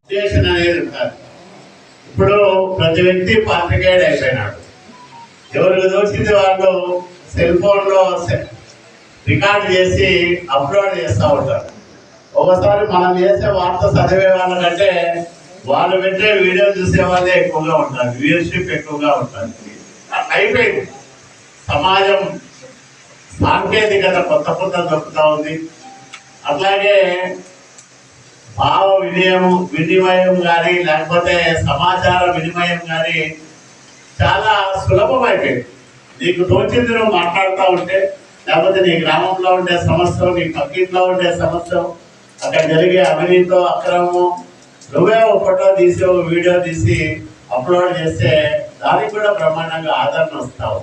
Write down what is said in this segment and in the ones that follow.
ఉద్దేశం అనేది ఉంటారు. ఇప్పుడు ప్రతి వ్యక్తి పాత్రికేయుడు అయిపోయినాడు. ఎవరికి దోచింది వాళ్ళు సెల్ ఫోన్లో రికార్డు చేసి అప్లోడ్ చేస్తూ ఉంటారు. ఒకసారి మనం చేసే వార్త చదివే వాళ్ళకంటే వాళ్ళు పెట్టే వీడియో చూసే వాళ్ళే ఎక్కువగా ఉంటారు, వ్యూయర్షిప్ ఎక్కువగా ఉంటుంది. అయిపోయింది. సమాజం సాంకేతికత కొత్త కొత్త దొరుకుతూ ఉంది. అట్లాగే భావ వినిమయం కానీ లేకపోతే సమాచార వినిమయం కానీ చాలా సులభమైపోయింది. నీకు తోచింది నువ్వు మాట్లాడుతూ ఉంటే, లేకపోతే నీ గ్రామంలో ఉండే సమస్య, నీ పక్కింట్లో ఉండే సమస్య, అక్కడ జరిగే అవినీతితో అక్రమము, నువ్వే ఒక ఫోటో తీసి ఒక వీడియో తీసి అప్లోడ్ చేస్తే దానికి కూడా బ్రహ్మాండంగా ఆదరణ వస్తావు.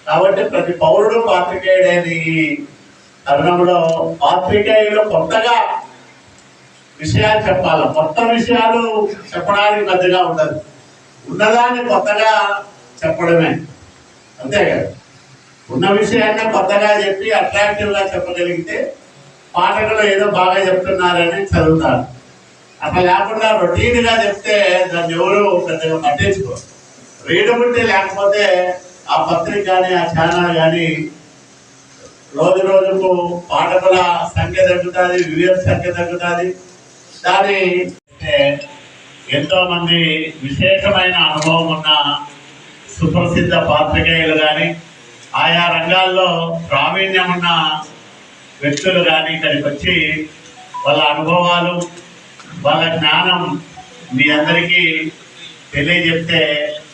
కాబట్టి ప్రతి పౌరుడు పాత్రికేయుడైన ఈ తరుణంలో పాత్రికేయులు కొత్తగా విషయాలు చెప్పాలి. కొత్త విషయాలు చెప్పడానికి పెద్దగా ఉండదు, ఉన్నదాన్ని కొత్తగా చెప్పడమే, అంతే కదా. ఉన్న విషయాన్ని కొత్తగా చెప్పి అట్రాక్టివ్గా చెప్పగలిగితే పాఠకులు ఏదో బాగా చెప్తున్నారని చదువుతారు. అట్లా లేకుండా రొటీన్గా చెప్తే దాన్ని ఎవరు పెద్దగా పట్టించుకోరు. రీడబిలిటీ లేకపోతే ఆ పత్రిక కానీ ఆ ఛానల్ కానీ రోజు రోజుకు పాఠకుల సంఖ్య తగ్గుతుంది, వ్యూయర్స్ సంఖ్య తగ్గుతుంది. దాని ఎంతో మంది విశేషమైన అనుభవం ఉన్న సుప్రసిద్ధ పాత్రికేయులు కానీ ఆయా రంగాల్లో ప్రావీణ్యం ఉన్న వ్యక్తులు కానీ ఇక్కడికి వచ్చి వాళ్ళ అనుభవాలు, వాళ్ళ జ్ఞానం మీ అందరికీ తెలియజెప్తే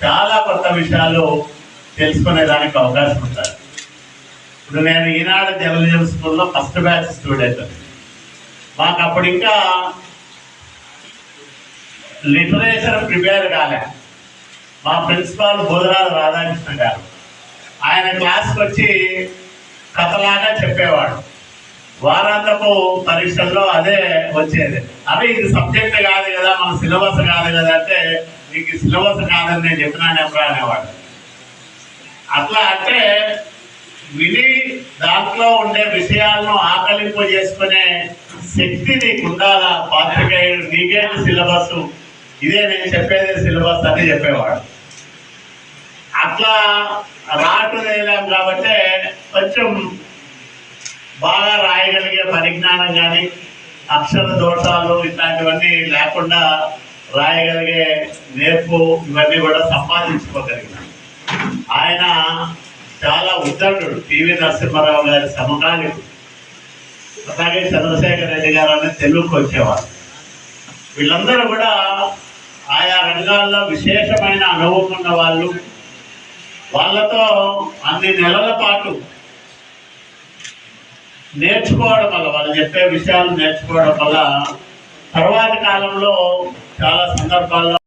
చాలా కొత్త విషయాలు తెలుసుకునేదానికి అవకాశం ఉంటుంది. ఇప్పుడు నేను ఈనాడు జర్నలిజం స్కూల్లో ఫస్ట్ బ్యాచ్ స్టూడెంట్. మాకు అప్పుడు ఇంకా లిటరేచర్ ప్రిపేర్ కాలే. మా ప్రిన్సిపాల్ బోధరాజు రాధాకృష్ణ గారు ఆయన క్లాస్కి వచ్చి కథలాగా చెప్పేవాడు. వారాంతపు పరీక్షల్లో అదే వచ్చేది. అదే ఇది సబ్జెక్ట్ కాదు కదా, మన సిలబస్ కాదు కదా అంటే, నీకు సిలబస్ కాదని నేను చెప్పినాను ఎప్పుడా అనేవాడు. అట్లా అంటే విని దాంట్లో ఉండే విషయాలను ఆకలింపు చేసుకునే శక్తి నీకు ఉండాలా. పాత్రికేయుడు నీకేంటి సిలబస్, ఇదే నేను చెప్పేది సిలబస్ అని చెప్పేవాడు. అట్లా రాయలేం కాబట్టి కొంచెం బాగా రాయగలిగే పరిజ్ఞానం కానీ అక్షర దోషాలు ఇట్లాంటివన్నీ లేకుండా రాయగలిగే నేర్పు ఇవన్నీ కూడా సంపాదించుకోగలిగినాను. ఆయన చాలా ఉద్దండుడు, పివి నరసింహారావు గారి సమకాలికుడు. అలాగే చంద్రశేఖర్ రెడ్డి గారు అనేది తెలుగుకి వచ్చేవారు. వీళ్ళందరూ కూడా ఆయా రంగాల్లో విశేషమైన అనుభవం ఉన్న వాళ్ళు. వాళ్ళతో అన్ని నెలల పాటు నేర్చుకోవడం వల్ల, వాళ్ళు చెప్పే విషయాలు నేర్చుకోవడం వల్ల తర్వాతి కాలంలో చాలా సందర్భాల్లో